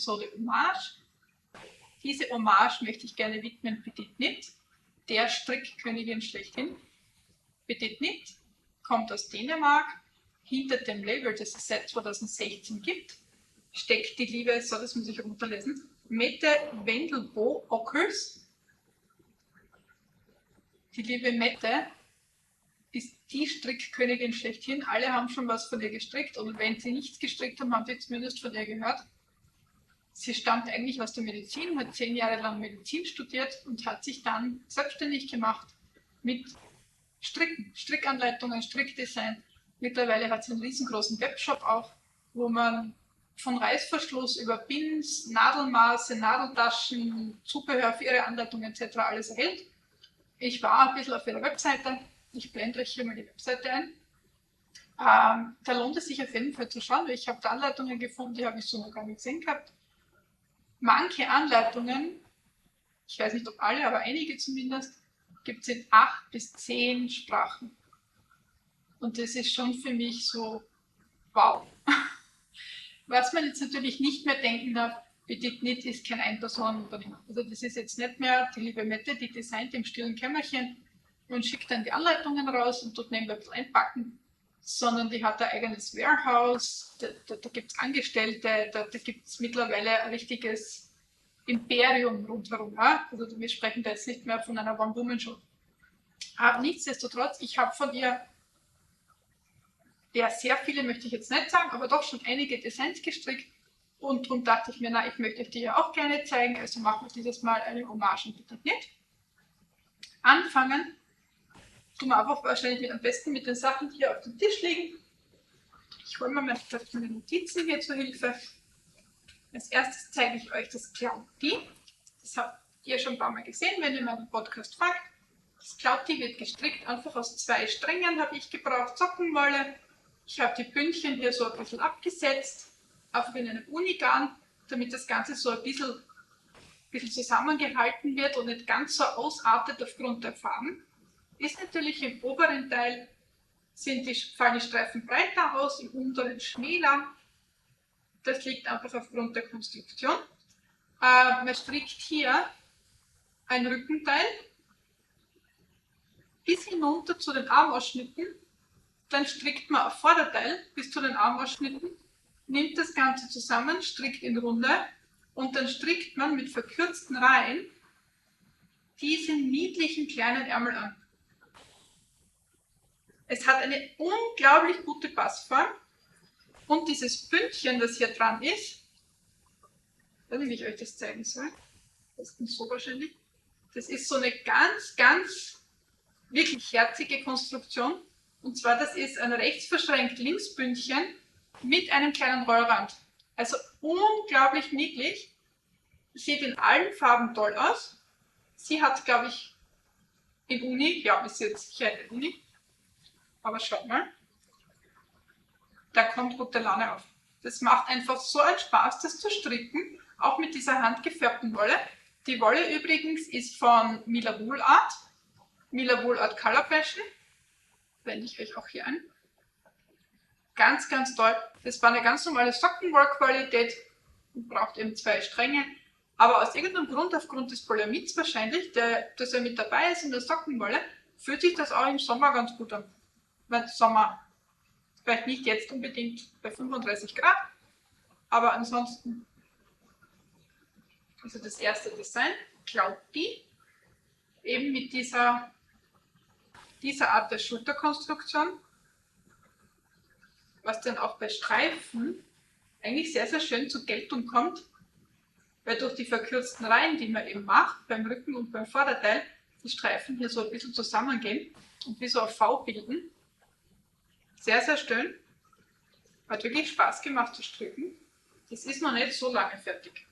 Episode Hommage. Diese Hommage möchte ich gerne widmen Petit Nit, der Strickkönigin schlechthin. Petit Nit kommt aus Dänemark. Hinter dem Label, das es seit 2016 gibt, steckt die liebe, so das muss ich runterlesen, Mette Wendelbo Ockels. Die liebe Mette ist die Strickkönigin schlechthin. Alle haben schon was von ihr gestrickt und wenn sie nichts gestrickt haben, haben sie zumindest von ihr gehört. Sie stammt eigentlich aus der Medizin, hat 10 Jahre lang Medizin studiert und hat sich dann selbstständig gemacht mit Stricken, Strickanleitungen, Strickdesign. Mittlerweile hat sie einen riesengroßen Webshop auch, wo man von Reißverschluss über Pins, Nadelmaße, Nadeltaschen, Zubehör für ihre Anleitungen etc. alles erhält. Ich war ein bisschen auf ihrer Webseite. Ich blende euch hier mal die Webseite ein. Da lohnt es sich auf jeden Fall zu schauen, weil ich habe da Anleitungen gefunden, die habe ich so noch gar nicht gesehen gehabt. Manche Anleitungen, ich weiß nicht ob alle, aber einige zumindest, gibt es in 8 bis 10 Sprachen. Und das ist schon für mich so, wow. Was man jetzt natürlich nicht mehr denken darf, Petit Nit ist kein Ein-Personen-Unternehmen. Also das ist jetzt nicht mehr die liebe Mette, die designt im stillen Kämmerchen und schickt dann die Anleitungen raus und tut nebenbei ein bisschen einpacken, sondern die hat ein eigenes Warehouse, da gibt es Angestellte, da gibt es mittlerweile ein richtiges Imperium rundherum. Ja? Also wir sprechen da jetzt nicht mehr von einer One-Woman-Show. Aber nichtsdestotrotz, ich habe von ihr sehr viele möchte ich jetzt nicht sagen, aber doch schon einige Designs gestrickt und darum dachte ich mir, na, ich möchte euch die ja auch gerne zeigen, also machen wir dieses Mal eine Hommage an Petit Nit. Anfangen tun wir einfach wahrscheinlich am besten mit den Sachen, die hier auf dem Tisch liegen. Ich hole mir meine Notizen hier zur Hilfe. Als erstes zeige ich euch das Clouty. Das habt ihr schon ein paar Mal gesehen, wenn ihr meinen Podcast folgt. Das Clouty wird gestrickt, einfach aus 2 Strängen habe ich gebraucht, Sockenwolle. Ich habe die Bündchen hier so ein bisschen abgesetzt, einfach in einem Unigarn, damit das Ganze so ein bisschen zusammengehalten wird und nicht ganz so ausartet aufgrund der Farben. Ist natürlich im oberen Teil fallen die Streifen breiter aus, im unteren schmäler. Das liegt einfach aufgrund der Konstruktion. Man strickt hier ein Rückenteil bis hinunter zu den Armausschnitten. Dann strickt man ein Vorderteil bis zu den Armausschnitten, nimmt das Ganze zusammen, strickt in Runde und dann strickt man mit verkürzten Reihen diese niedlichen kleinen Ärmel an. Es hat eine unglaublich gute Passform und dieses Bündchen, das hier dran ist, ich weiß nicht, wie ich euch das zeigen soll, das ist so wahrscheinlich, das ist so eine ganz wirklich herzige Konstruktion. Und zwar, das ist ein rechts verschränkt Linksbündchen mit einem kleinen Rollrand. Also unglaublich niedlich. Sieht in allen Farben toll aus. Sie hat, glaube ich, in Uni, ja, ist jetzt sicher in Uni. Aber schaut mal. Da kommt rote Laune auf. Das macht einfach so einen Spaß, das zu stricken. Auch mit dieser handgefärbten Wolle. Die Wolle übrigens ist von Mila Wool Art. Mila Wool Art Color Passion. Blende ich euch auch hier ein. Ganz toll. Das war eine ganz normale Sockenwollqualität und braucht eben 2 Stränge. Aber aus irgendeinem Grund, aufgrund des Polyamids wahrscheinlich, dass er mit dabei ist in der Sockenwolle, fühlt sich das auch im Sommer ganz gut an. Weil Sommer, vielleicht nicht jetzt unbedingt bei 35 Grad, aber ansonsten, also das erste Design, Clouty, eben mit dieser Art der Schulterkonstruktion, was dann auch bei Streifen eigentlich sehr schön zur Geltung kommt, weil durch die verkürzten Reihen, die man eben macht, beim Rücken und beim Vorderteil, die Streifen hier so ein bisschen zusammengehen und wie so ein V bilden. Sehr schön. Hat wirklich Spaß gemacht zu stricken. Das ist noch nicht so lange fertig.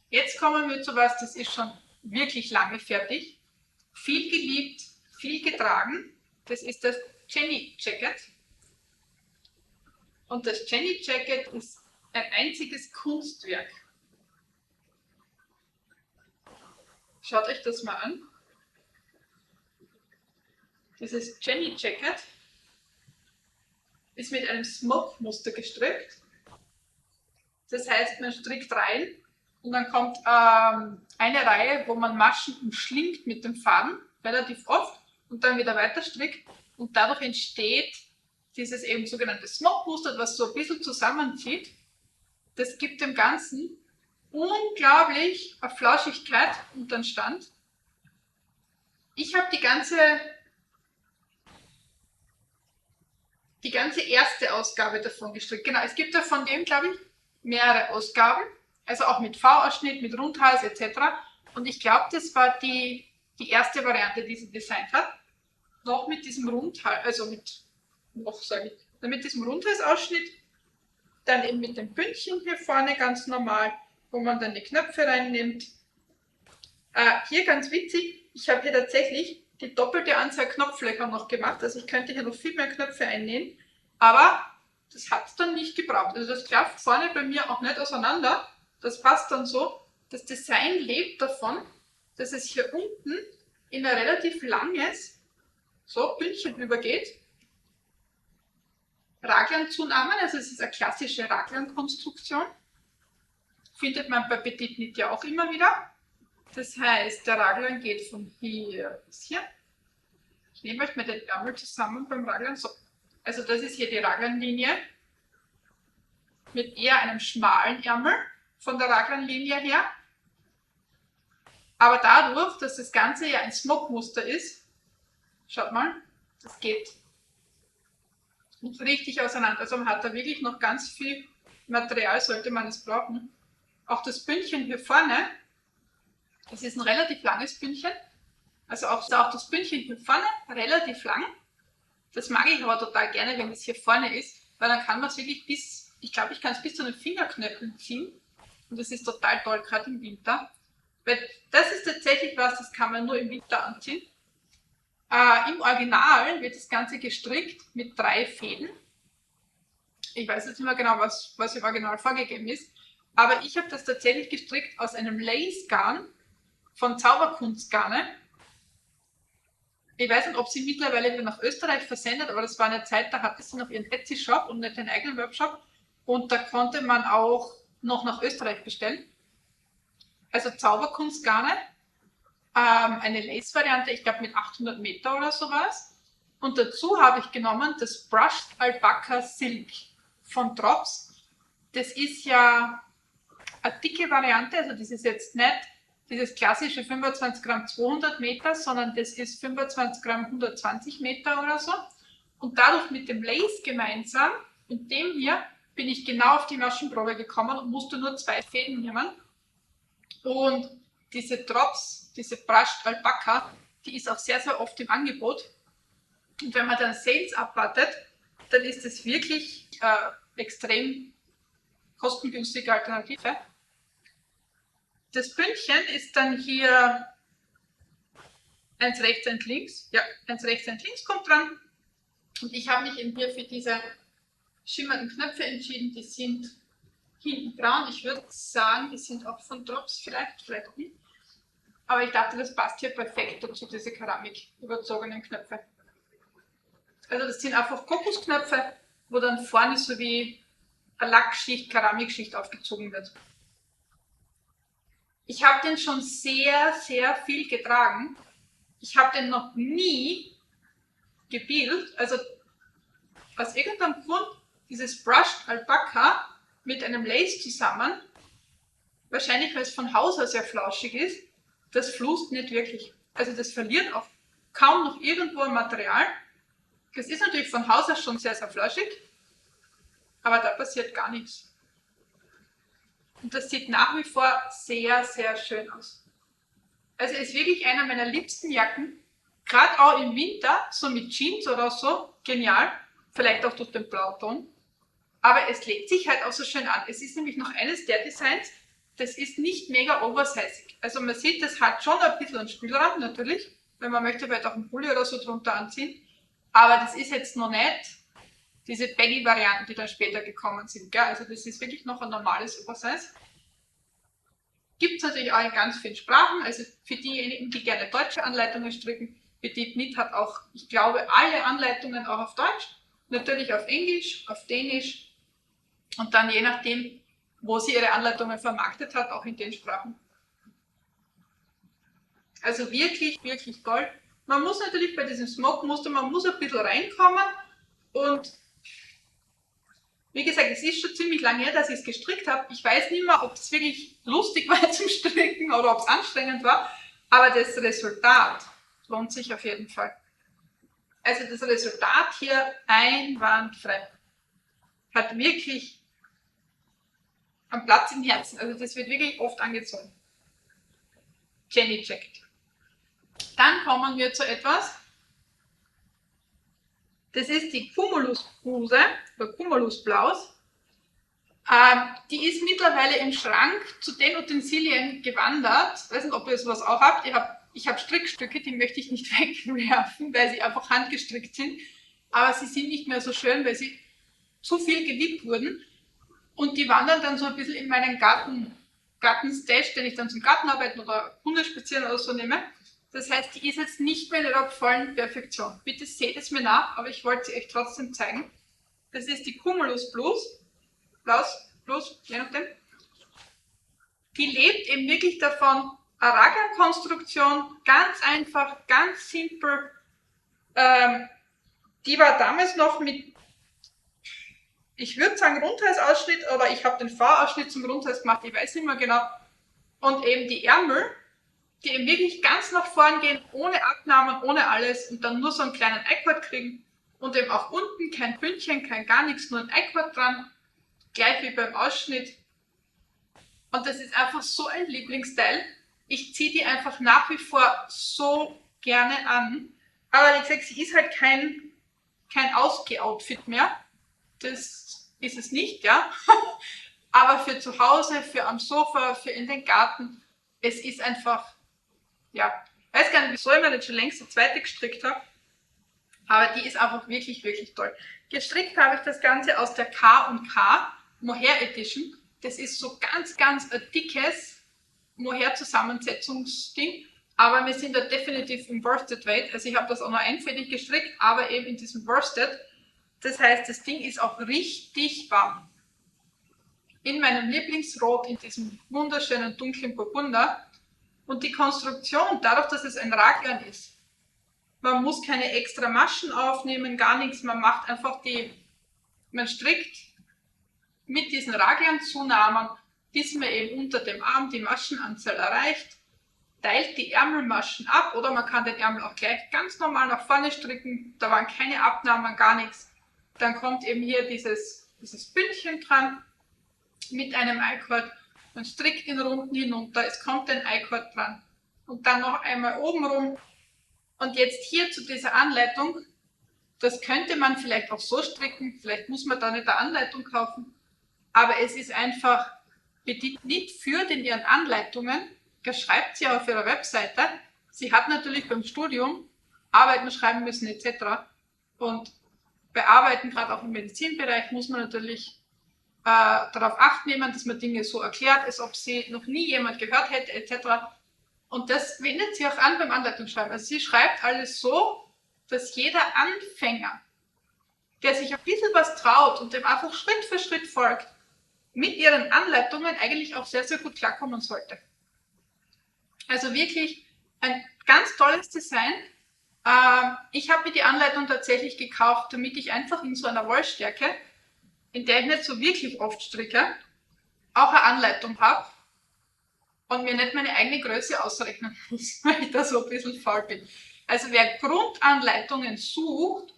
Jetzt kommen wir zu was, das ist schon wirklich lange fertig. Viel geliebt, viel getragen. Das ist das Jenny Jacket. Und das Jenny Jacket ist ein einziges Kunstwerk. Schaut euch das mal an. Dieses Jenny Jacket ist mit einem Smoke-Muster gestrickt. Das heißt, man strickt rein und dann kommt eine Reihe, wo man Maschen umschlingt mit dem Faden, relativ oft, und dann wieder weiter strickt. Und dadurch entsteht dieses eben sogenannte Smoke-Muster, was so ein bisschen zusammenzieht. Das gibt dem Ganzen unglaublich eine Flauschigkeit und einen Stand. Ich habe die ganze erste Ausgabe davon gestrickt. Genau, es gibt ja von dem, glaube ich, mehrere Ausgaben. Also auch mit V-Ausschnitt, mit Rundhals etc. Und ich glaube, das war die erste Variante, die sie designt hat. Noch mit diesem Rundhals, also mit diesem Rundhalsausschnitt. Dann eben mit dem Bündchen hier vorne ganz normal, wo man dann die Knöpfe reinnimmt. Hier ganz witzig, ich habe hier tatsächlich die doppelte Anzahl Knopflöcher noch gemacht, also ich könnte hier noch viel mehr Knöpfe einnähen, aber das hat es dann nicht gebraucht. Also das klafft vorne bei mir auch nicht auseinander, das passt dann so. Das Design lebt davon, dass es hier unten in ein relativ langes Bündchen übergeht. Raglanzunahmen, also es ist eine klassische Raglan-Konstruktion. Findet man bei Petit Knit ja auch immer wieder. Das heißt, der Raglan geht von hier bis hier. Ich nehme euch mal den Ärmel zusammen beim Raglan. So. Also das ist hier die Raglanlinie mit eher einem schmalen Ärmel von der Raglanlinie her. Aber dadurch, dass das Ganze ja ein Smoke-Muster ist, schaut mal, das geht richtig auseinander. Also man hat da wirklich noch ganz viel Material, sollte man es brauchen. Auch das Bündchen hier vorne, das ist ein relativ langes Bündchen. Also auch das Bündchen hier vorne relativ lang. Das mag ich aber total gerne, wenn es hier vorne ist, weil dann kann man es wirklich ich glaube, ich kann es bis zu den Fingerknöcheln ziehen. Und das ist total toll, gerade im Winter. Weil das ist tatsächlich was, das kann man nur im Winter anziehen. Im Original wird das Ganze gestrickt mit 3 Fäden. Ich weiß jetzt nicht mehr genau, was im Original vorgegeben ist. Aber ich habe das tatsächlich gestrickt aus einem Lace-Garn von Zauberkunstgarne. Ich weiß nicht, ob sie mittlerweile wieder nach Österreich versendet, aber das war eine Zeit, da hatte sie noch ihren Etsy-Shop und nicht den eigenen Webshop. Und da konnte man auch noch nach Österreich bestellen. Also Zauberkunstgarne, eine Lace-Variante, ich glaube mit 800 Meter oder sowas. Und dazu habe ich genommen das Brushed Alpaca Silk von Drops. Das ist ja eine dicke Variante, also das ist jetzt nicht dieses klassische 25 Gramm 200 Meter, sondern das ist 25 Gramm 120 Meter oder so. Und dadurch mit dem Lace gemeinsam und dem hier bin ich genau auf die Maschenprobe gekommen und musste nur 2 Fäden nehmen. Und diese Drops, diese Brushed Alpaca, die ist auch sehr, sehr oft im Angebot. Und wenn man dann Sales abwartet, dann ist es wirklich extrem kostengünstige Alternative. Das Bündchen ist dann hier eins rechts, eins links. Ja, eins rechts, eins links kommt dran. Und ich habe mich eben hier für diese schimmernden Knöpfe entschieden. Die sind hinten braun. Ich würde sagen, die sind auch von Drops, vielleicht auch nicht. Aber ich dachte, das passt hier perfekt dazu, diese Keramik überzogenen Knöpfe. Also das sind einfach Kokosknöpfe, wo dann vorne so wie eine Lackschicht, Keramikschicht aufgezogen wird. Ich habe den schon sehr, sehr viel getragen. Ich habe den noch nie gebildet. Also aus irgendeinem Grund dieses Brushed Alpaca mit einem Lace zusammen, wahrscheinlich weil es von Haus aus sehr flauschig ist, das fließt nicht wirklich. Also das verliert auch kaum noch irgendwo ein Material. Das ist natürlich von Haus aus schon sehr, sehr flauschig, aber da passiert gar nichts. Und das sieht nach wie vor sehr, sehr schön aus. Also ist wirklich einer meiner liebsten Jacken, gerade auch im Winter, so mit Jeans oder so, genial, vielleicht auch durch den Blauton. Aber es legt sich halt auch so schön an. Es ist nämlich noch eines der Designs, das ist nicht mega oversizig. Also man sieht, das hat schon ein bisschen einen Spielraum, natürlich, wenn man möchte, vielleicht auch einen Pulli oder so drunter anziehen. Aber das ist jetzt noch nicht diese Baggy-Varianten, die dann später gekommen sind. Gell? Also das ist wirklich noch ein normales Oversize. Gibt es natürlich auch in ganz vielen Sprachen, also für diejenigen, die gerne deutsche Anleitungen stricken. Petit Knit hat auch, ich glaube, alle Anleitungen auch auf Deutsch. Natürlich auf Englisch, auf Dänisch und dann je nachdem, wo sie ihre Anleitungen vermarktet hat, auch in den Sprachen. Also wirklich, wirklich toll. Man muss natürlich bei diesem Smoke-Muster, man muss ein bisschen reinkommen und wie gesagt, es ist schon ziemlich lange her, dass ich es gestrickt habe. Ich weiß nicht mehr, ob es wirklich lustig war zum Stricken oder ob es anstrengend war, aber das Resultat lohnt sich auf jeden Fall. Also das Resultat hier einwandfrei. Hat wirklich einen Platz im Herzen. Also das wird wirklich oft angezogen. Jenny checkt. Dann kommen wir zu etwas. Das ist die Cumulus Bluse oder Cumulus Blaus. Die ist mittlerweile im Schrank zu den Utensilien gewandert. Ich weiß nicht, ob ihr sowas auch habt. Ich habe Strickstücke, die möchte ich nicht wegwerfen, weil sie einfach handgestrickt sind. Aber sie sind nicht mehr so schön, weil sie zu viel gewippt wurden. Und die wandern dann so ein bisschen in meinen Gartenstash, den ich dann zum Gartenarbeiten oder Hundespazieren oder so nehme. Das heißt, die ist jetzt nicht mehr in ihrer vollen Perfektion. Bitte seht es mir nach, aber ich wollte sie euch trotzdem zeigen. Das ist die Cumulus Blaus, je nachdem. Die lebt eben wirklich davon, Aragan-Konstruktion, ganz einfach, ganz simpel. Die war damals noch mit, ich würde sagen Rundhalsausschnitt, aber ich habe den V-Ausschnitt zum Rundhals gemacht, ich weiß nicht mehr genau. Und eben die Ärmel, die eben wirklich ganz nach vorn gehen, ohne Abnahmen, ohne alles und dann nur so einen kleinen I-Cord kriegen. Und eben auch unten kein Bündchen, kein gar nichts, nur ein I-Cord dran. Gleich wie beim Ausschnitt. Und das ist einfach so ein Lieblingsteil. Ich ziehe die einfach nach wie vor so gerne an. Aber wie gesagt, sie ist halt kein Ausgeh-Outfit mehr. Das ist es nicht, ja. Aber für zu Hause, für am Sofa, für in den Garten, es ist einfach, ja, ich weiß gar nicht, wieso ich mir nicht schon längst eine zweite gestrickt habe. Aber die ist einfach wirklich, wirklich toll. Gestrickt habe ich das Ganze aus der K&K Mohair Edition. Das ist so ganz, ganz ein dickes Mohair-Zusammensetzungsding. Aber wir sind da definitiv im Worsted Weight. Also ich habe das auch noch einfädig gestrickt, aber eben in diesem Worsted. Das heißt, das Ding ist auch richtig warm. In meinem Lieblingsrot, in diesem wunderschönen dunklen Burgunder. Und die Konstruktion, dadurch, dass es ein Raglan ist, man muss keine extra Maschen aufnehmen, gar nichts. Man macht einfach man strickt mit diesen Raglanzunahmen, bis man eben unter dem Arm die Maschenanzahl erreicht, teilt die Ärmelmaschen ab oder man kann den Ärmel auch gleich ganz normal nach vorne stricken. Da waren keine Abnahmen, gar nichts. Dann kommt eben hier dieses Bündchen dran mit einem I-Cord. Man strickt den Runden hinunter, es kommt ein I-Cord dran und dann noch einmal oben rum. Und jetzt hier zu dieser Anleitung, das könnte man vielleicht auch so stricken, vielleicht muss man da nicht eine Anleitung kaufen, aber es ist einfach, bedient nicht führt in ihren Anleitungen, das schreibt sie auf ihrer Webseite. Sie hat natürlich beim Studium Arbeiten schreiben müssen etc. Und bei Arbeiten, gerade auch im Medizinbereich, muss man natürlich darauf Acht nehmen, dass man Dinge so erklärt, als ob sie noch nie jemand gehört hätte etc. Und das wendet sie auch an beim Anleitungsschreiben. Also sie schreibt alles so, dass jeder Anfänger, der sich ein bisschen was traut und dem einfach Schritt für Schritt folgt, mit ihren Anleitungen eigentlich auch sehr, sehr gut klarkommen sollte. Also wirklich ein ganz tolles Design. Ich habe mir die Anleitung tatsächlich gekauft, damit ich einfach in so einer Wollstärke, in der ich nicht so wirklich oft stricke, auch eine Anleitung habe und mir nicht meine eigene Größe ausrechnen muss, weil ich da so ein bisschen faul bin. Also wer Grundanleitungen sucht,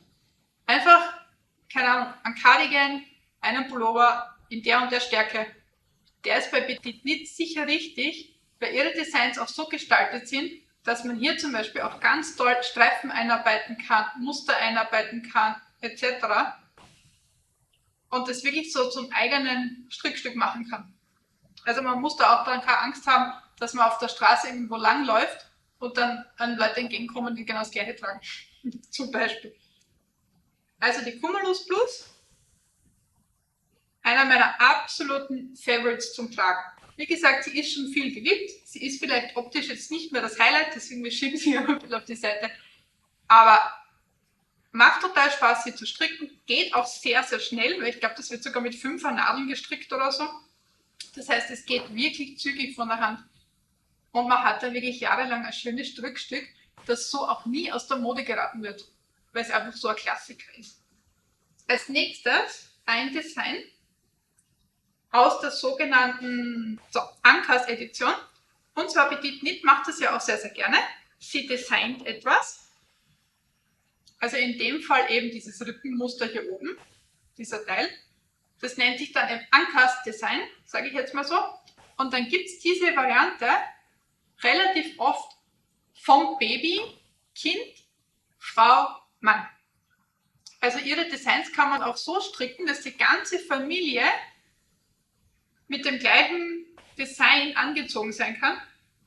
einfach, keine Ahnung, ein Cardigan, einen Pullover in der und der Stärke, der ist bei Petit Knit sicher richtig, weil ihre Designs auch so gestaltet sind, dass man hier zum Beispiel auch ganz toll Streifen einarbeiten kann, Muster einarbeiten kann, etc. Und das wirklich so zum eigenen Strickstück machen kann. Also man muss da auch dann keine Angst haben, dass man auf der Straße irgendwo lang läuft und dann an Leute entgegenkommen, die genau das gleiche tragen. Zum Beispiel. Also die Cumulus Plus, einer meiner absoluten Favorites zum Tragen. Wie gesagt, sie ist schon viel geliebt. Sie ist vielleicht optisch jetzt nicht mehr das Highlight, deswegen wir schieben sie ein bisschen auf die Seite. Aber Macht total Spaß, sie zu stricken. Geht auch sehr, sehr schnell, weil ich glaube, das wird sogar mit 5er Nadeln gestrickt oder so. Das heißt, es geht wirklich zügig von der Hand. Und man hat dann wirklich jahrelang ein schönes Strickstück, das so auch nie aus der Mode geraten wird, weil es einfach so ein Klassiker ist. Als nächstes ein Design aus der sogenannten Ankas Edition. Und zwar Petite Knit macht das ja auch sehr, sehr gerne. Sie designt etwas. Also in dem Fall eben dieses Rippenmuster hier oben, dieser Teil. Das nennt sich dann ein Ankas Design, sage ich jetzt mal so. Und dann gibt es diese Variante relativ oft vom Baby, Kind, Frau, Mann. Also ihre Designs kann man auch so stricken, dass die ganze Familie mit dem gleichen Design angezogen sein kann.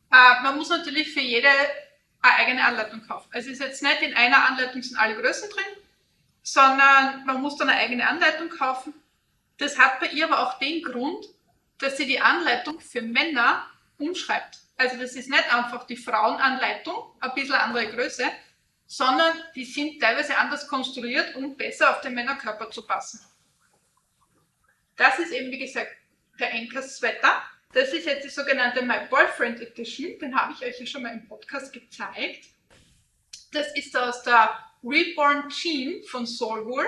Man muss natürlich für jede eine eigene Anleitung kaufen. Also es ist jetzt nicht in einer Anleitung sind alle Größen drin, sondern man muss dann eine eigene Anleitung kaufen. Das hat bei ihr aber auch den Grund, dass sie die Anleitung für Männer umschreibt. Also das ist nicht einfach die Frauenanleitung, ein bisschen andere Größe, sondern die sind teilweise anders konstruiert, um besser auf den Männerkörper zu passen. Das ist eben, wie gesagt, der Ankas Sweater. Das ist jetzt die sogenannte My Boyfriend Edition. Den habe ich euch ja schon mal im Podcast gezeigt. Das ist aus der Reborn Jean von Soulwool.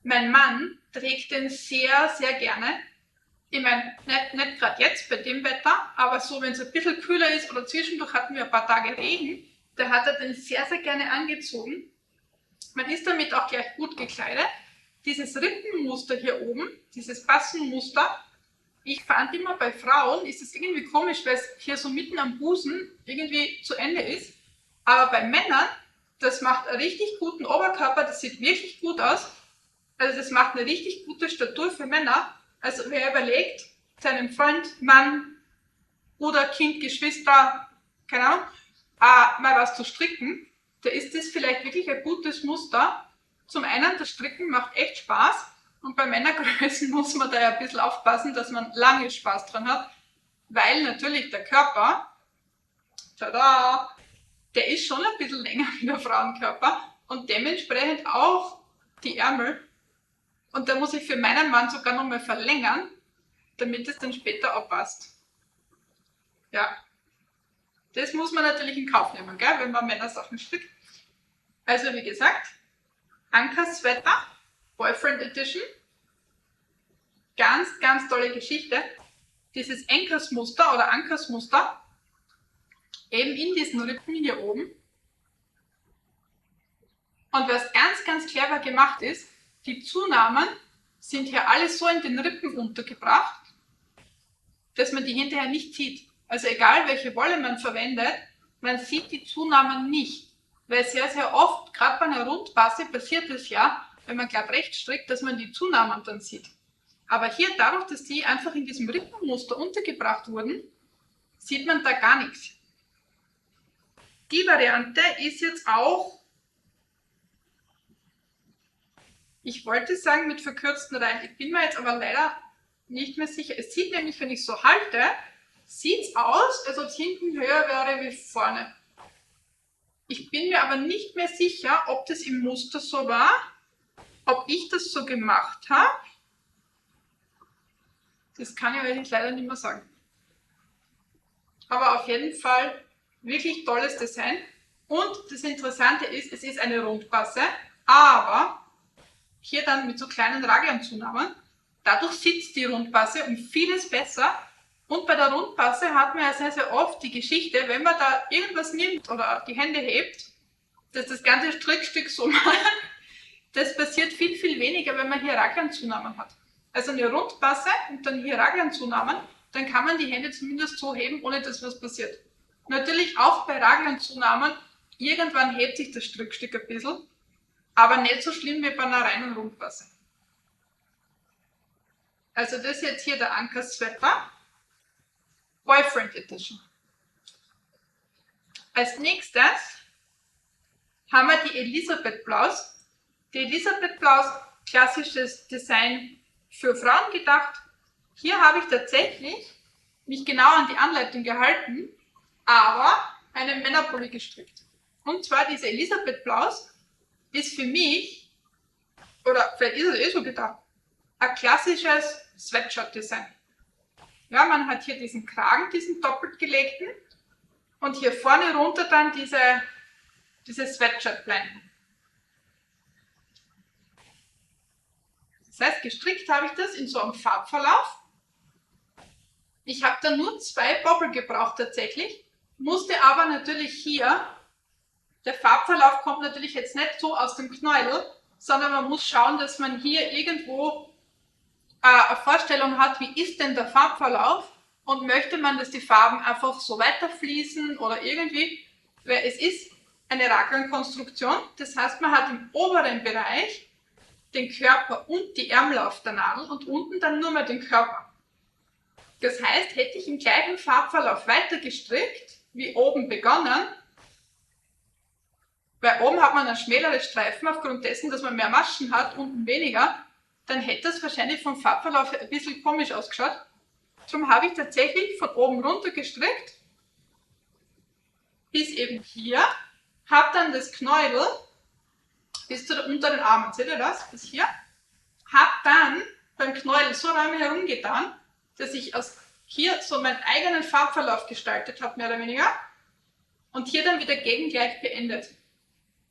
Mein Mann trägt den sehr, sehr gerne. Ich meine, nicht gerade jetzt bei dem Wetter, aber so, wenn es ein bisschen kühler ist oder zwischendurch hatten wir ein paar Tage Regen, da hat er den sehr, sehr gerne angezogen. Man ist damit auch gleich gut gekleidet. Dieses Rippenmuster hier oben, dieses Bassenmuster, ich fand immer bei Frauen ist es irgendwie komisch, weil es hier so mitten am Busen irgendwie zu Ende ist. Aber bei Männern, das macht einen richtig guten Oberkörper, das sieht wirklich gut aus. Also das macht eine richtig gute Statur für Männer. Also wer überlegt, seinem Freund, Mann, Bruder, Kind, Geschwister, keine Ahnung, mal was zu stricken, da ist das vielleicht wirklich ein gutes Muster. Zum einen, das Stricken macht echt Spaß. Und bei Männergrößen muss man da ja ein bisschen aufpassen, dass man lange Spaß dran hat, weil natürlich der Körper, tada, der ist schon ein bisschen länger wie der Frauenkörper und dementsprechend auch die Ärmel. Und da muss ich für meinen Mann sogar nochmal verlängern, damit es dann später auch passt. Ja, das muss man natürlich in Kauf nehmen, gell, wenn man Männersachen strickt. Also wie gesagt, Ankas Sweater, Boyfriend Edition. Ganz, ganz tolle Geschichte. Dieses Ankersmuster oder Ankersmuster, eben in diesen Rippen hier oben. Und was ganz, ganz clever gemacht ist, die Zunahmen sind hier alle so in den Rippen untergebracht, dass man die hinterher nicht sieht. Also egal welche Wolle man verwendet, man sieht die Zunahmen nicht. Weil sehr, sehr oft, gerade bei einer Rundpasse, passiert es ja, wenn man glatt recht strickt, dass man die Zunahmen dann sieht. Aber hier, dadurch, dass die einfach in diesem Rippenmuster untergebracht wurden, sieht man da gar nichts. Die Variante ist jetzt auch, ich wollte sagen mit verkürzten Reihen, ich bin mir jetzt aber leider nicht mehr sicher. Es sieht nämlich, wenn ich so halte, sieht es aus, als ob es hinten höher wäre wie vorne. Ich bin mir aber nicht mehr sicher, ob das im Muster so war, ob ich das so gemacht habe. Das kann ich euch leider nicht mehr sagen. Aber auf jeden Fall wirklich tolles Design. Und das Interessante ist, es ist eine Rundpasse, aber hier dann mit so kleinen Raglanzunahmen. Dadurch sitzt die Rundpasse um vieles besser. Und bei der Rundpasse hat man ja sehr, sehr oft die Geschichte, wenn man da irgendwas nimmt oder die Hände hebt, dass das ganze Strickstück so macht. Das passiert viel, viel weniger, wenn man hier Raglanzunahmen hat. Also eine Rundpasse und dann hier Raglanzunahmen, dann kann man die Hände zumindest so heben, ohne dass was passiert. Natürlich auch bei Raglanzunahmen, irgendwann hebt sich das Strickstück ein bisschen, aber nicht so schlimm wie bei einer reinen Rundpasse. Also das ist jetzt hier der Ankas Sweater, Boyfriend Edition. Als nächstes haben wir die Elisabeth Blaus. Die Elisabeth Blaus, klassisches Design für Frauen gedacht. Hier habe ich tatsächlich mich genau an die Anleitung gehalten, aber einen Männerpulli gestrickt. Und zwar diese Elisabeth Blaus ist für mich, oder vielleicht ist es eh so gedacht, ein klassisches Sweatshirt-Design. Ja, man hat hier diesen Kragen, diesen doppelt gelegten, und hier vorne runter dann diese Sweatshirt-Blenden. Das heißt, gestrickt habe ich das in so einem Farbverlauf. Ich habe da nur 2 Bobbel gebraucht tatsächlich, musste aber natürlich hier, der Farbverlauf kommt natürlich jetzt nicht so aus dem Knäuel, sondern man muss schauen, dass man hier irgendwo eine Vorstellung hat, wie ist denn der Farbverlauf, und möchte man, dass die Farben einfach so weiterfließen oder irgendwie, weil es ist eine Raglankonstruktion, das heißt, man hat im oberen Bereich den Körper und die Ärmel auf der Nadel und unten dann nur mehr den Körper. Das heißt, hätte ich im gleichen Farbverlauf weiter gestrickt, wie oben begonnen, weil oben hat man einen schmäleren Streifen aufgrund dessen, dass man mehr Maschen hat, unten weniger, dann hätte das wahrscheinlich vom Farbverlauf ein bisschen komisch ausgeschaut. Darum habe ich tatsächlich von oben runter gestrickt, bis eben hier, habe dann das Knäuel bis zu den unteren Armen, seht ihr das, bis hier, habe dann beim Knäuel so lange herumgetan, dass ich aus hier so meinen eigenen Farbverlauf gestaltet habe, mehr oder weniger, und hier dann wieder gegengleich beendet.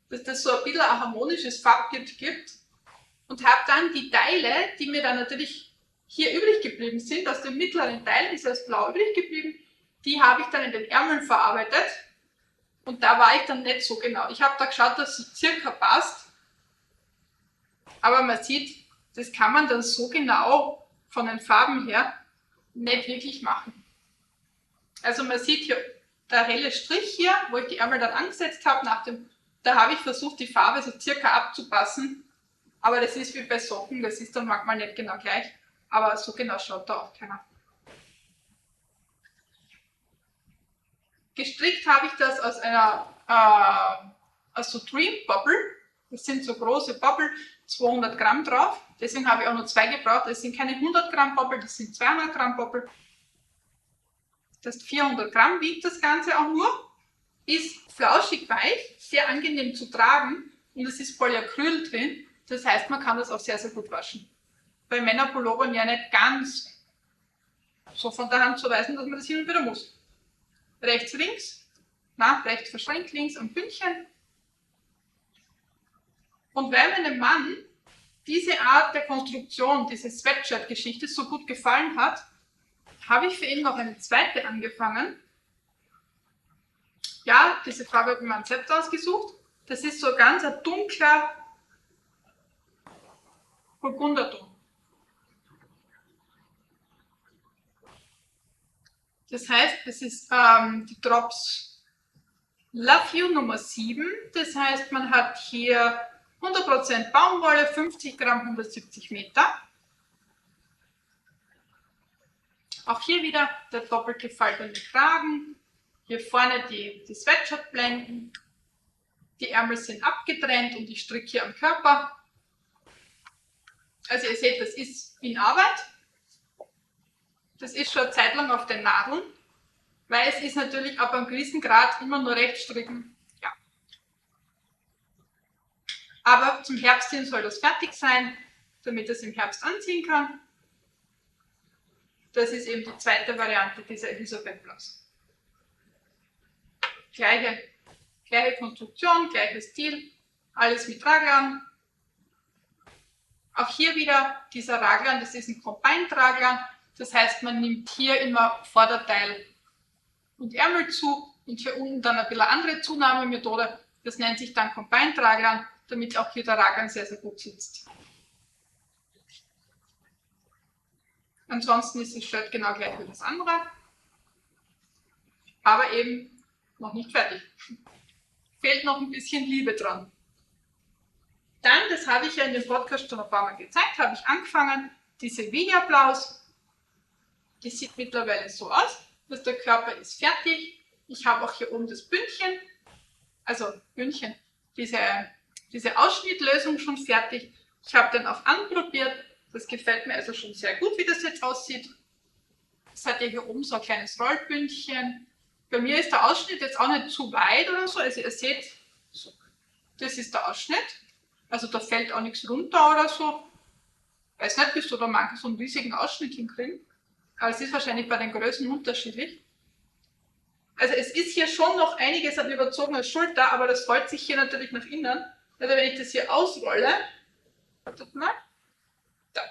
Dass das so ein bisschen ein harmonisches Farbbild gibt, und habe dann die Teile, die mir dann natürlich hier übrig geblieben sind, aus dem mittleren Teil ist das Blau übrig geblieben, die habe ich dann in den Ärmeln verarbeitet, und da war ich dann nicht so genau. Ich habe da geschaut, dass es circa passt, aber man sieht, das kann man dann so genau von den Farben her nicht wirklich machen. Also man sieht hier der helle Strich hier, wo ich die Ärmel dann angesetzt habe, da habe ich versucht, die Farbe so circa abzupassen, aber das ist wie bei Socken, das ist dann manchmal nicht genau gleich, aber so genau schaut da auch keiner. Gestrickt habe ich das aus aus so Dream Bubble, das sind so große Bubble, 200 Gramm drauf, deswegen habe ich auch nur 2 gebraucht, das sind keine 100 Gramm Bubble, das sind 200 Gramm Bubble. Das 400 Gramm wiegt das Ganze auch nur, ist flauschig weich, sehr angenehm zu tragen, und es ist Polyacryl drin, das heißt, man kann das auch sehr, sehr gut waschen. Bei Männerpullovern ja nicht ganz so von der Hand zu weisen, dass man das hin und wieder muss. Rechts, links, rechts verschränkt, links am Bündchen. Und weil meinem Mann diese Art der Konstruktion, diese Sweatshirt-Geschichte so gut gefallen hat, habe ich für ihn noch eine zweite angefangen. Ja, diese Farbe habe ich mir selbst ausgesucht. Das ist so ganz ein dunkler Burgunderton. Das heißt, das ist die Drops Love You Nummer 7. Das heißt, man hat hier 100% Baumwolle, 50 Gramm, 170 Meter. Auch hier wieder der doppelt gefaltete Kragen. Hier vorne die Sweatshirt-Blenden. Die Ärmel sind abgetrennt und ich stricke hier am Körper. Also ihr seht, das ist in Arbeit. Das ist schon eine Zeit lang auf den Nadeln, weil es ist natürlich ab einem gewissen Grad immer nur rechts stricken. Ja. Aber zum Herbst hin soll das fertig sein, damit es im Herbst anziehen kann. Das ist eben die zweite Variante dieser Elisabeth Blouse. Gleiche Konstruktion, gleicher Stil, alles mit Raglan. Auch hier wieder dieser Raglan, das ist ein Combined-Raglan. Das heißt, man nimmt hier immer Vorderteil und Ärmel zu und hier unten dann ein bisschen andere Zunahmemethode. Das nennt sich dann Combined-Raglan, damit auch hier der Raglan sehr, sehr gut sitzt. Ansonsten ist das Shirt genau gleich wie das andere, aber eben noch nicht fertig. Fehlt noch ein bisschen Liebe dran. Dann, das habe ich ja in dem Podcast schon ein paar Mal gezeigt, habe ich angefangen, die Sevilla Blouse. Die sieht mittlerweile so aus, dass der Körper ist fertig. Ich habe auch hier oben das Bündchen, diese Ausschnittlösung schon fertig. Ich habe den auch anprobiert. Das gefällt mir also schon sehr gut, wie das jetzt aussieht. Es hat ja hier oben so ein kleines Rollbündchen. Bei mir ist der Ausschnitt jetzt auch nicht zu weit oder so. Also ihr seht, so, das ist der Ausschnitt. Also da fällt auch nichts runter oder so. Weiß nicht, bis du da manchmal so einen riesigen Ausschnitt hinkriegen. Aber es ist wahrscheinlich bei den Größen unterschiedlich. Also es ist hier schon noch einiges an überzogener Schulter, aber das rollt sich hier natürlich nach innen. Also wenn ich das hier ausrolle, wartet mal, da,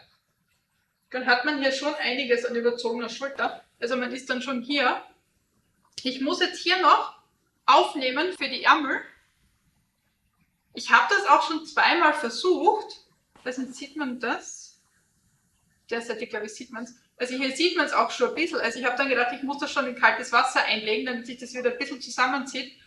dann hat man hier schon einiges an überzogener Schulter. Also man ist dann schon hier. Ich muss jetzt hier noch aufnehmen für die Ärmel. Ich habe das auch schon zweimal versucht. Also sieht man das? Der Seite, glaube ich, sieht man es. Also hier sieht man es auch schon ein bisschen. Also ich habe dann gedacht, ich muss das schon in kaltes Wasser einlegen, damit sich das wieder ein bisschen zusammenzieht.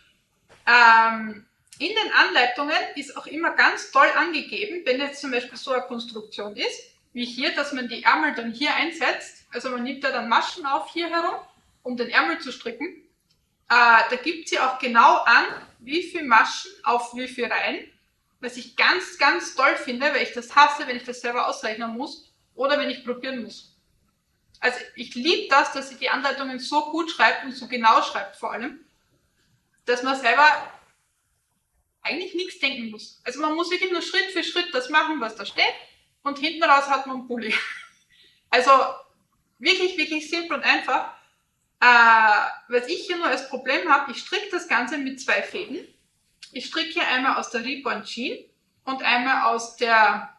In den Anleitungen ist auch immer ganz toll angegeben, wenn jetzt zum Beispiel so eine Konstruktion ist, wie hier, dass man die Ärmel dann hier einsetzt. Also man nimmt da dann Maschen auf hier herum, um den Ärmel zu stricken. Da gibt sie auch genau an, wie viel Maschen auf wie viel rein. Was ich ganz, ganz toll finde, weil ich das hasse, wenn ich das selber ausrechnen muss oder wenn ich probieren muss. Also ich liebe das, dass sie die Anleitungen so gut schreibt und so genau schreibt vor allem, dass man selber eigentlich nichts denken muss. Also man muss wirklich nur Schritt für Schritt das machen, was da steht, und hinten raus hat man einen Pulli. Also wirklich, wirklich simpel und einfach. Was ich hier nur als Problem habe, ich stricke das Ganze mit 2 Fäden. Ich stricke hier einmal aus der Reborn Jean und einmal aus der,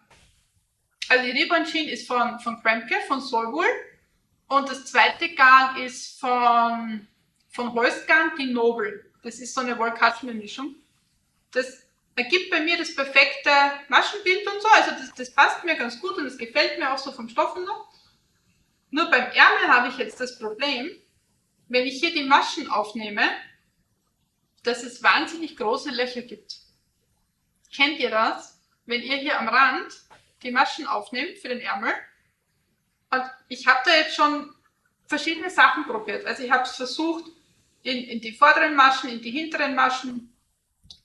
also die Reborn Jean ist von Kremke, von Solwool, und das zweite Garn ist von Holstgarn, die Noble. Das ist so eine Woll-Kaschmir-Mischung. Das ergibt bei mir das perfekte Maschenbild und so, also das passt mir ganz gut und das gefällt mir auch so vom Stoff und so. Nur beim Ärmel habe ich jetzt das Problem, wenn ich hier die Maschen aufnehme, dass es wahnsinnig große Löcher gibt. Kennt ihr das? Wenn ihr hier am Rand die Maschen aufnehmt für den Ärmel? Und ich habe da jetzt schon verschiedene Sachen probiert. Also ich habe es versucht in die vorderen Maschen, in die hinteren Maschen,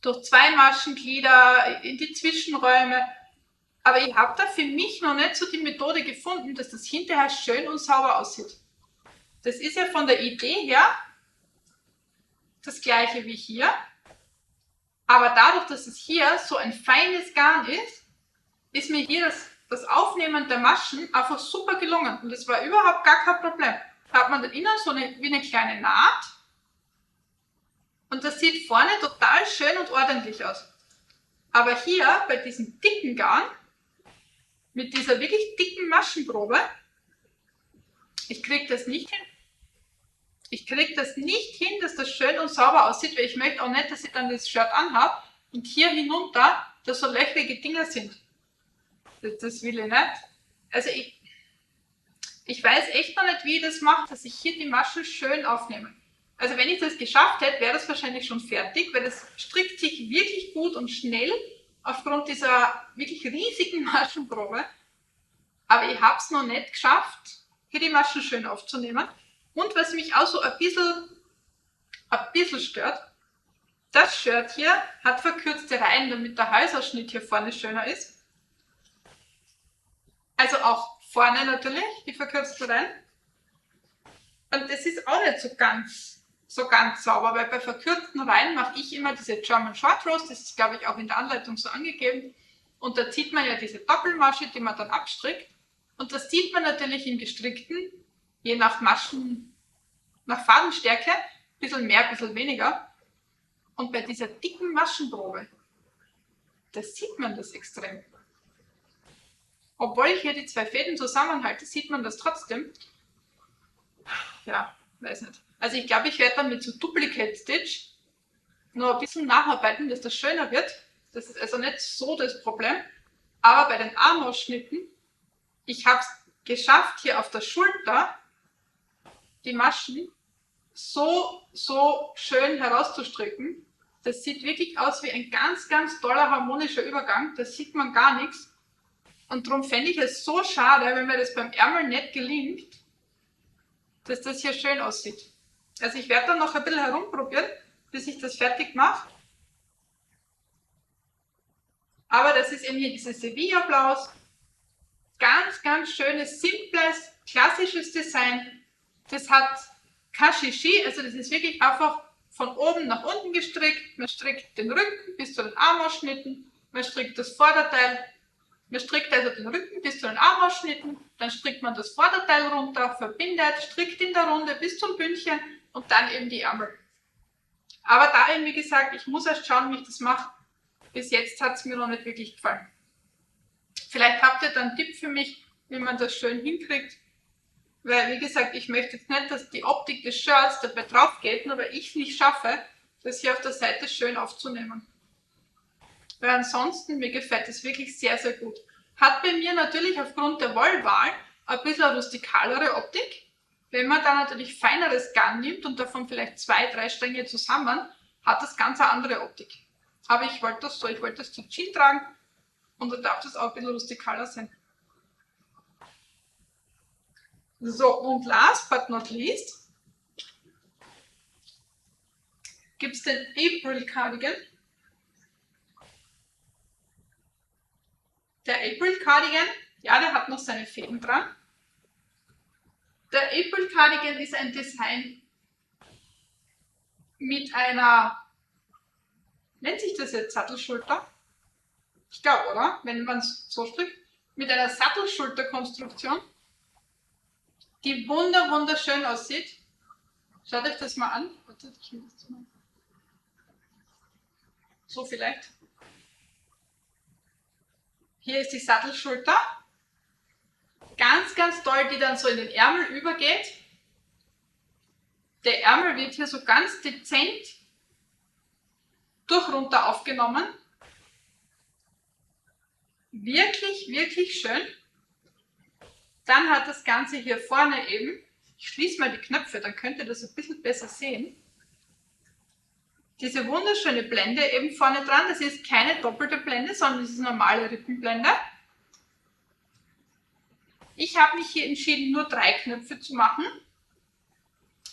durch 2 Maschenglieder, in die Zwischenräume. Aber ich habe da für mich noch nicht so die Methode gefunden, dass das hinterher schön und sauber aussieht. Das ist ja von der Idee her das gleiche wie hier. Aber dadurch, dass es hier so ein feines Garn ist mir hier das Aufnehmen der Maschen einfach super gelungen. Und das war überhaupt gar kein Problem. Da hat man dann innen so wie eine kleine Naht. Und das sieht vorne total schön und ordentlich aus. Aber hier bei diesem dicken Garn, mit dieser wirklich dicken Maschenprobe, ich kriege das nicht hin. Ich kriege das nicht hin, dass das schön und sauber aussieht, weil ich möchte auch nicht, dass ich dann das Shirt anhabe und hier hinunter, dass so löchrige Dinger sind. Das will ich nicht. Also ich weiß echt noch nicht, wie ich das mache, dass ich hier die Maschen schön aufnehme. Also wenn ich das geschafft hätte, wäre das wahrscheinlich schon fertig, weil das strickt sich wirklich gut und schnell aufgrund dieser wirklich riesigen Maschenprobe. Aber ich habe es noch nicht geschafft, hier die Maschen schön aufzunehmen. Und was mich auch so ein bisschen stört, das Shirt hier hat verkürzte Reihen, damit der Halsausschnitt hier vorne schöner ist. Also auch vorne natürlich, die verkürzten Reihen. Und das ist auch nicht so ganz sauber, weil bei verkürzten Reihen mache ich immer diese German Short Rows, das ist glaube ich auch in der Anleitung so angegeben. Und da zieht man ja diese Doppelmasche, die man dann abstrickt. Und das sieht man natürlich im Gestrickten, je nach Maschen, nach Fadenstärke, ein bisschen mehr, ein bisschen weniger. Und bei dieser dicken Maschenprobe, da sieht man das extrem. Obwohl ich hier die 2 Fäden zusammenhalte, sieht man das trotzdem. Ja, weiß nicht. Also ich glaube, ich werde dann mit so Duplicate Stitch noch ein bisschen nacharbeiten, dass das schöner wird. Das ist also nicht so das Problem. Aber bei den Armausschnitten, ich habe es geschafft, hier auf der Schulter die Maschen so schön herauszustricken. Das sieht wirklich aus wie ein ganz, ganz toller harmonischer Übergang. Da sieht man gar nichts. Und darum fände ich es so schade, wenn mir das beim Ärmel nicht gelingt, dass das hier schön aussieht. Also ich werde dann noch ein bisschen herumprobieren, bis ich das fertig mache. Aber das ist eben hier dieses Sevilla-Blaus. Ganz, ganz schönes, simples, klassisches Design. Das hat kein Shishi, also das ist wirklich einfach von oben nach unten gestrickt. Man strickt den Rücken bis zu den Armausschnitten. man strickt das Vorderteil, man strickt also den Rücken bis zu den Armausschnitten, dann strickt man das Vorderteil runter, verbindet, strickt in der Runde bis zum Bündchen und dann eben die Ärmel. Aber da eben, wie gesagt, ich muss erst schauen, wie ich das mache. Bis jetzt hat es mir noch nicht wirklich gefallen. Vielleicht habt ihr dann einen Tipp für mich, wie man das schön hinkriegt. Weil, wie gesagt, ich möchte jetzt nicht, dass die Optik des Shirts dabei drauf geht, nur weil ich es nicht schaffe, das hier auf der Seite schön aufzunehmen. Weil ansonsten, mir gefällt es wirklich sehr, sehr gut. Hat bei mir natürlich aufgrund der Wollwahl ein bisschen eine rustikalere Optik. Wenn man da natürlich feineres Garn nimmt und davon vielleicht 2, 3 Stränge zusammen, hat das ganz eine andere Optik. Aber ich wollte das so, ich wollte das zu Jean tragen und da darf das auch ein bisschen rustikaler sein. So, und last but not least gibt es den April Cardigan. Der April Cardigan, ja, der hat noch seine Fäden dran. Der April Cardigan ist ein Design mit einer, nennt sich das jetzt Sattelschulter? Ich glaube, oder? Wenn man es so spricht. Mit einer Sattelschulterkonstruktion, die wunderschön aussieht. Schaut euch das mal an. So vielleicht. Hier ist die Sattelschulter. Ganz toll, die dann so in den Ärmel übergeht. Der Ärmel wird hier so ganz dezent durch runter aufgenommen. Wirklich schön. Dann hat das Ganze hier vorne eben, ich schließe mal die Knöpfe, dann könnt ihr das ein bisschen besser sehen. Diese wunderschöne Blende eben vorne dran, das ist keine doppelte Blende, sondern das ist eine normale Rippenblende. Ich habe mich hier entschieden, nur 3 Knöpfe zu machen.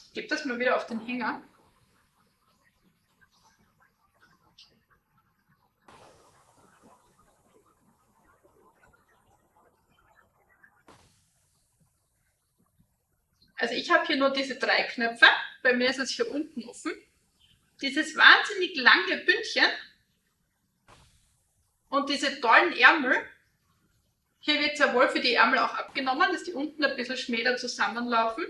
Ich gebe das mal wieder auf den Hänger. Also ich habe hier nur diese 3 Knöpfe, bei mir ist es hier unten offen. Dieses wahnsinnig lange Bündchen und diese tollen Ärmel. Hier wird sehr wohl für die Ärmel auch abgenommen, dass die unten ein bisschen schmäler zusammenlaufen.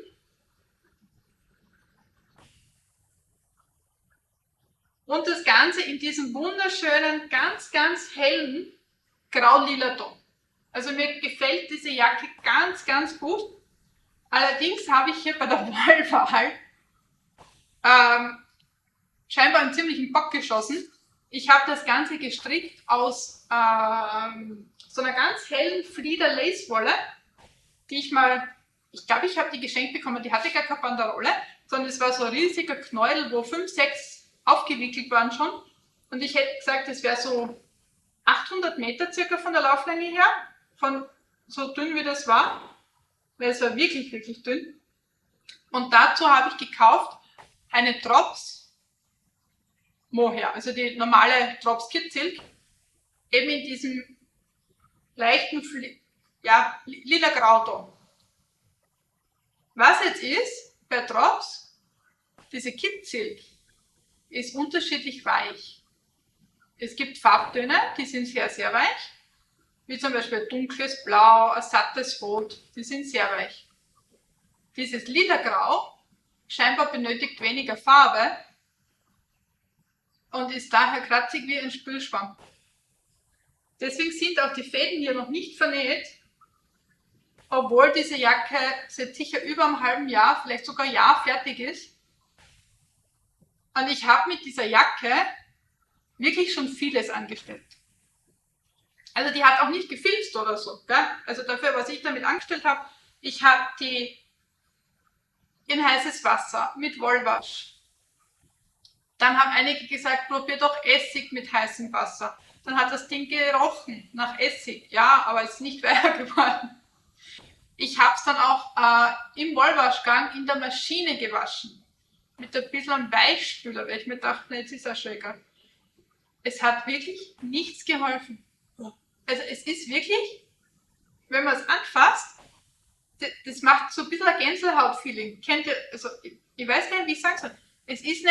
Und das Ganze in diesem wunderschönen, ganz hellen grau-lila Ton. Also mir gefällt diese Jacke ganz gut. Allerdings habe ich hier bei der Wollwahl scheinbar einen ziemlichen Bock geschossen. Ich habe das Ganze gestrickt aus so einer ganz hellen Flieder-Lace-Wolle, die ich glaube, ich habe die geschenkt bekommen, die hatte gar keine Banderole, sondern es war so ein riesiger Knäuel, wo 5, 6 aufgewickelt waren schon. Und ich hätte gesagt, es wäre so 800 Meter circa von der Lauflänge her, von so dünn wie das war, weil es war wirklich dünn. Und dazu habe ich gekauft eine Drops Mohair, also die normale Drops Kid Silk, eben in diesem leichten, ja, lila Grauton. Was jetzt ist, bei Drops, diese Kid Silk ist unterschiedlich weich. Es gibt Farbtöne, die sind sehr weich, wie zum Beispiel dunkles Blau, ein sattes Rot, die sind sehr weich. Dieses lila Grau scheinbar benötigt weniger Farbe und ist daher kratzig wie ein Spülschwamm. Deswegen sind auch die Fäden hier noch nicht vernäht, obwohl diese Jacke seit sicher über einem halben Jahr, vielleicht sogar ein Jahr fertig ist. Und ich habe mit dieser Jacke wirklich schon vieles angestellt. Also die hat auch nicht gefilzt oder so. Gell? Also dafür, was ich damit angestellt habe, ich habe die in heißes Wasser mit Wollwasch. Dann haben einige gesagt, probier doch Essig mit heißem Wasser. Dann hat das Ding gerochen nach Essig. Ja, aber es ist nicht weicher geworden. Ich habe es dann auch im Wollwaschgang in der Maschine gewaschen. Mit ein bisschen Weichspüler, weil ich mir dachte, na, jetzt ist er schon egal. Es hat wirklich nichts geholfen. Also es ist wirklich, wenn man es anfasst, das macht so ein bisschen ein Gänsehaut-Feeling. Kennt ihr, also ich weiß gar nicht, wie ich sagen soll. Es ist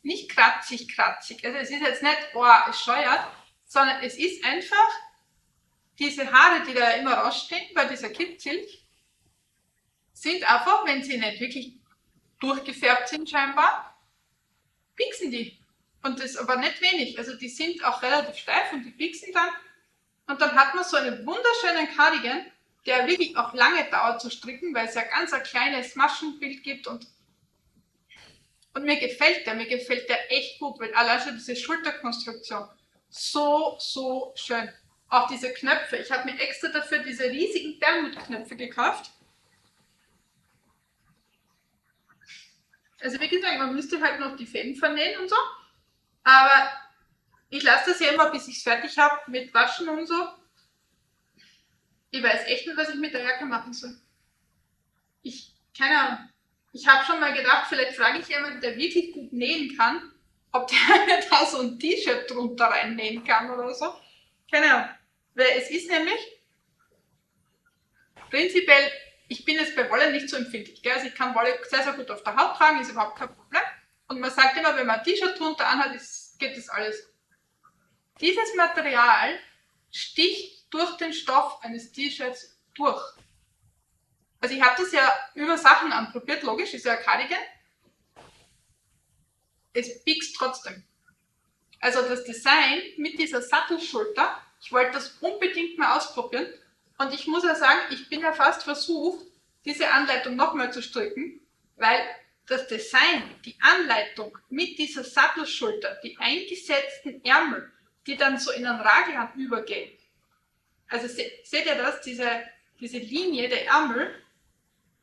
nicht kratzig. Also es ist jetzt nicht, oh, es scheuert, sondern es ist einfach diese Haare, die da immer rausstehen bei dieser Kitzilch, sind einfach, wenn sie nicht wirklich durchgefärbt sind scheinbar, pieksen die. Und das aber nicht wenig. Also die sind auch relativ steif und die pieksen dann. Und dann hat man so einen wunderschönen Cardigan, der wirklich auch lange dauert zu stricken, weil es ja ganz ein kleines Maschenbild gibt und mir gefällt der echt gut, weil allein schon diese Schulterkonstruktion so schön. Auch diese Knöpfe. Ich habe mir extra dafür diese riesigen Perlmuttknöpfe gekauft. Also wie gesagt, man müsste halt noch die Fäden vernähen und so. Aber ich lasse das ja immer, bis ich es fertig habe mit Waschen und so. Ich weiß echt nicht, was ich mit der Jacke machen soll. Keine Ahnung. Ich habe schon mal gedacht, vielleicht frage ich jemanden, der wirklich gut nähen kann, ob der mir da so ein T-Shirt drunter reinnähen kann oder so. Keine Ahnung. Weil es ist nämlich prinzipiell, ich bin jetzt bei Wolle nicht so empfindlich. Gell? Also ich kann Wolle sehr gut auf der Haut tragen, ist überhaupt kein Problem. Und man sagt immer, wenn man ein T-Shirt drunter anhat, geht das alles. Dieses Material sticht durch den Stoff eines T-Shirts durch. Also ich habe das ja über Sachen anprobiert, logisch, ist ja ein Cardigan. Es piekst trotzdem. Also das Design mit dieser Sattelschulter, ich wollte das unbedingt mal ausprobieren. Und ich muss ja sagen, ich bin ja fast versucht, diese Anleitung nochmal zu stricken, weil das Design, die Anleitung mit dieser Sattelschulter, die eingesetzten Ärmel, die dann so in einen Raglan übergehen. Also seht ihr das, diese Linie der Ärmel,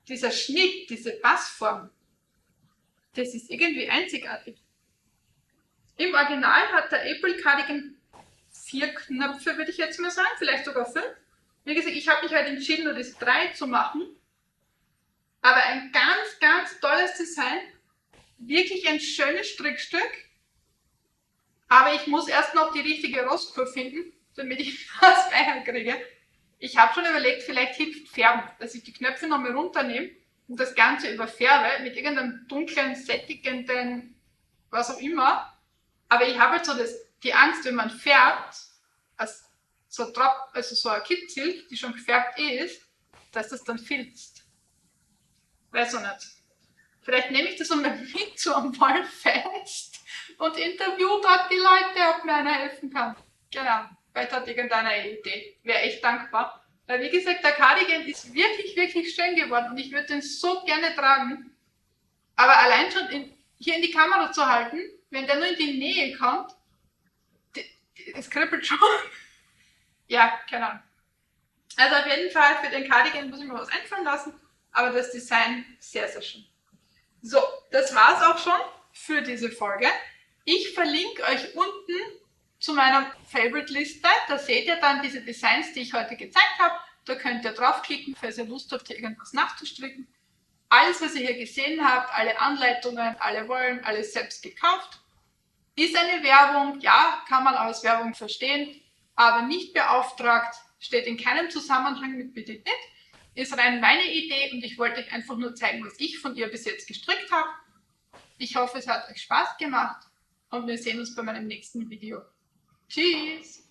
dieser Schnitt, diese Passform, das ist irgendwie einzigartig. Im Original hat der April Cardigan 4 Knöpfe, würde ich jetzt mal sagen, vielleicht sogar 5. Wie gesagt, ich habe mich halt entschieden, nur das 3 zu machen. Aber ein ganz tolles Design. Wirklich ein schönes Strickstück. Aber ich muss erst noch die richtige Rostkur finden, damit ich das kriege. Ich habe schon überlegt, vielleicht hilft Färben, dass ich die Knöpfe nochmal runternehme und das Ganze überfärbe mit irgendeinem dunklen, sättigenden, was auch immer. Aber ich habe halt so die Angst, wenn man färbt, so eine Kitzilch, die schon gefärbt ist, dass das dann filzt. Weiß auch nicht. Vielleicht nehme ich das einmal mit zu einem Wollfest und interview dort die Leute, ob mir einer helfen kann. Genau. Vielleicht hat irgendeiner eine Idee. Wäre echt dankbar. Weil wie gesagt, der Cardigan ist wirklich schön geworden und ich würde den so gerne tragen. Aber allein schon hier in die Kamera zu halten, wenn der nur in die Nähe kommt, es kribbelt schon. Ja, keine Ahnung. Also auf jeden Fall für den Cardigan muss ich mir was einfallen lassen, aber das Design sehr schön. So, das war's auch schon für diese Folge. Ich verlinke euch unten zu meiner Favorite-Liste. Da seht ihr dann diese Designs, die ich heute gezeigt habe. Da könnt ihr draufklicken, falls ihr Lust habt, hier irgendwas nachzustricken. Alles, was ihr hier gesehen habt, alle Anleitungen, alle Wollen, alles selbst gekauft. Ist eine Werbung, ja, kann man als Werbung verstehen, aber nicht beauftragt, steht in keinem Zusammenhang mit Petit Knit. Ist rein meine Idee und ich wollte euch einfach nur zeigen, was ich von ihr bis jetzt gestrickt habe. Ich hoffe, es hat euch Spaß gemacht und wir sehen uns bei meinem nächsten Video. Tschüss!